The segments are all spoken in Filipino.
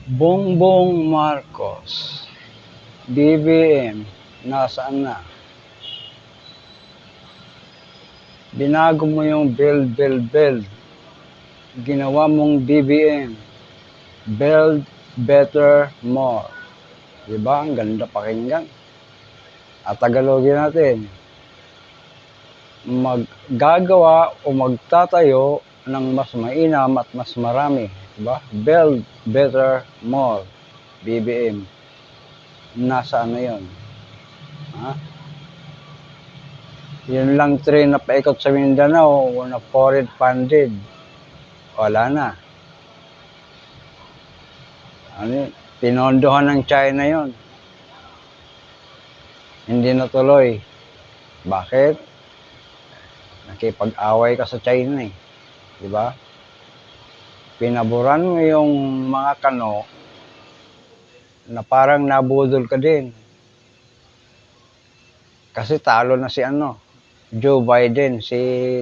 Bongbong Marcos, BBM, nasaan na? Binago mo yung build. Ginawa mong BBM, build better more. Diba? Ang ganda pakinggan. At Tagalogin natin, maggagawa o magtatayo ng mas mainam at mas marami. Diba? Build better more. BBM. Nasaan na yun? Ha? Yun lang train na paikot sa Mindanao na foreign funded. Wala na. Ano yun? Pinondohan ng China yon. Hindi natuloy. Bakit? Nakipag-away ka sa China eh. Diba? Pinaboran mo yung mga kano na parang nabudol ka din. Kasi talo na si Joe Biden, si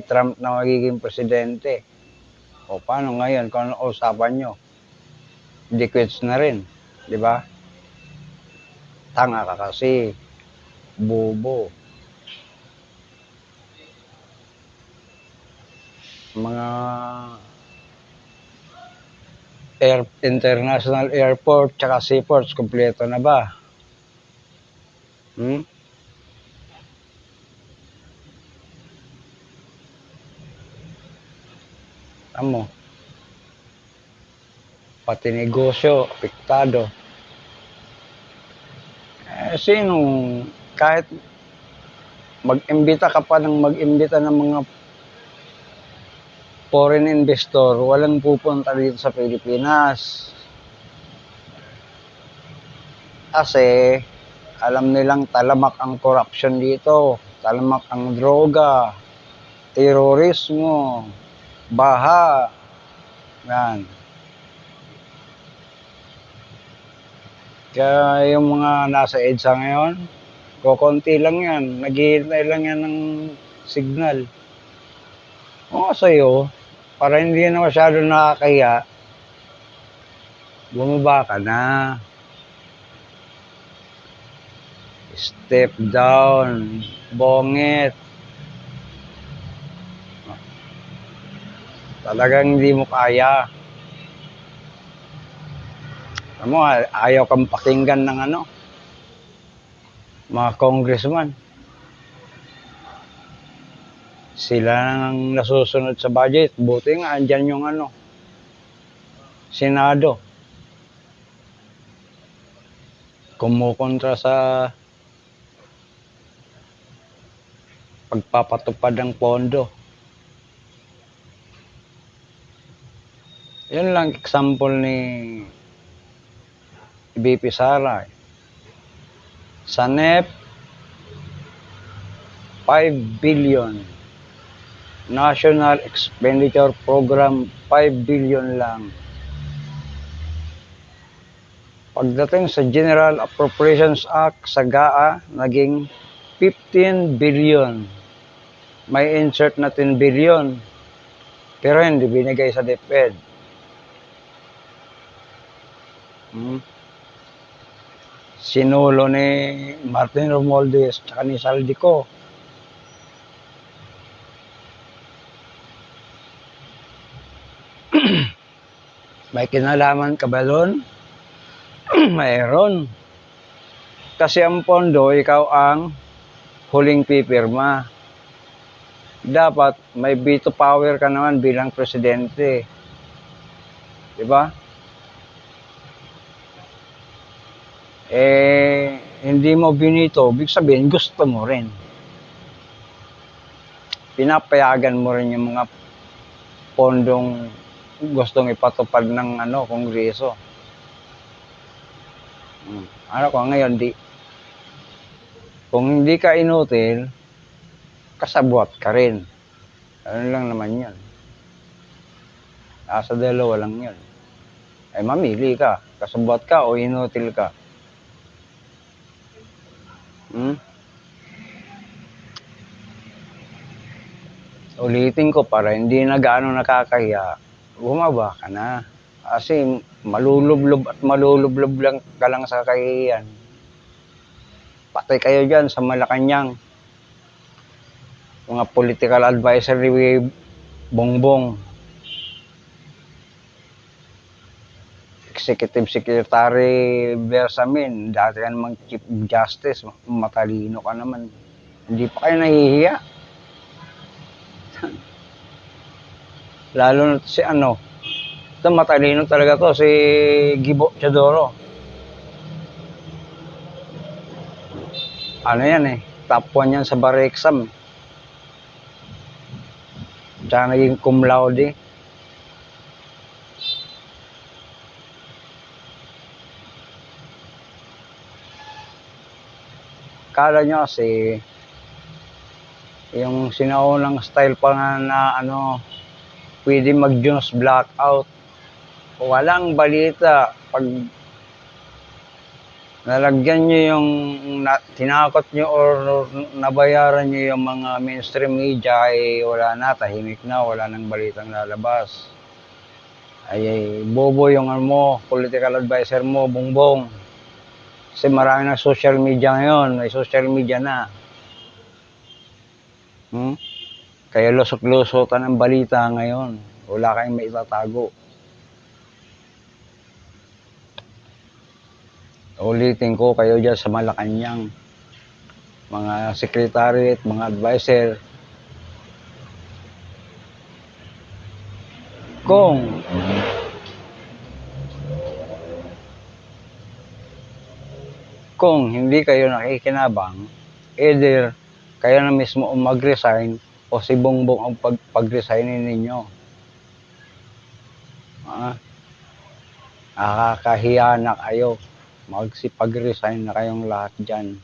Trump na magiging presidente. O paano ngayon kung ano usapan nyo? Di quits na rin. Diba? Tanga ka kasi. Bobo. Mga international airport tsaka seaports, kompleto na ba? Amo, pati negosyo, apektado. Sinong, kahit mag-imbita ka pa ng mag-imbita ng mga foreign investor, walang pupunta dito sa Pilipinas. Kasi, alam nilang talamak ang corruption dito, talamak ang droga, terorismo, baha, yan. Kaya yung mga nasa EDSA ngayon, kukunti lang yan, naghihintay lang yan ng signal. O sa'yo, para hindi na masyado nakakaya, bumaba ka na. Step down, bongit. Talagang hindi mo kaya. Mo, ayaw kang pakinggan ng mga congressman. Sila nang nasusunod sa budget. Buti nga, andyan yung Senado. Kumukontra sa pagpapatupad ng pondo. Yun lang example ni BP Sara. Sa NEP, 5 billion. National Expenditure Program, 5 billion lang. Pagdating sa General Appropriations Act, sa GAA, naging 15 billion. May insert na 10 billion. Pero hindi binigay sa DepEd. Sinulo ni Martin Romualdez at ni Saldico. May kinalaman ka ba doon? Mayroon. Kasi ang pondo, ikaw ang huling pipirma. Dapat may veto power ka naman bilang presidente. Diba? Hindi mo binito, ibig sabihin gusto mo rin. Pinapayagan mo rin yung mga pondong gustong ipatupad ng kongreso. Ko ngayon, kung hindi ka inutil, kasabwat ka rin. Ano lang naman yan. Sa dalawa lang yan. Mamili ka. Kasabwat ka o inutil ka. Ulitin ko para hindi na gaano nakakahiya, bumaba ka na. Kasi malulublob at malulublob lang ka lang sa kahihiyan. Patay kayo dyan sa Malacanang. Mga political advisor ni Bongbong. Executive Secretary Bersamin, dati ka namang Chief Justice, matalino ka naman. Hindi pa kayo nahihiya. Lalo na si ito matalino talaga to, si Gibo Teodoro. Ano yan top 1 yan sa bar exam. Tsaka naging cum laude. Kala nyo kasi yung sinaunang style pa nga na pwede mag-Jones blackout. Walang balita. Pag nalagyan nyo yung tinakot nyo or nabayaran nyo yung mga mainstream media, wala na, tahimik na, wala nang balitang lalabas. Bobo yung political advisor mo, Bongbong. Kasi marami na social media ngayon, may social media na. Kaya lusot-lusotan ang balita ngayon. Wala kayong maitatago. Ulitin ko, kayo dyan sa Malacanang, mga secretary at mga advisor, kung hindi kayo nakikinabang, either kayo na mismo mag-resign o si Bongbong ang pag-resignin ninyo. Nakakahiya na kayo. Magsipag-resign na kayong lahat dyan.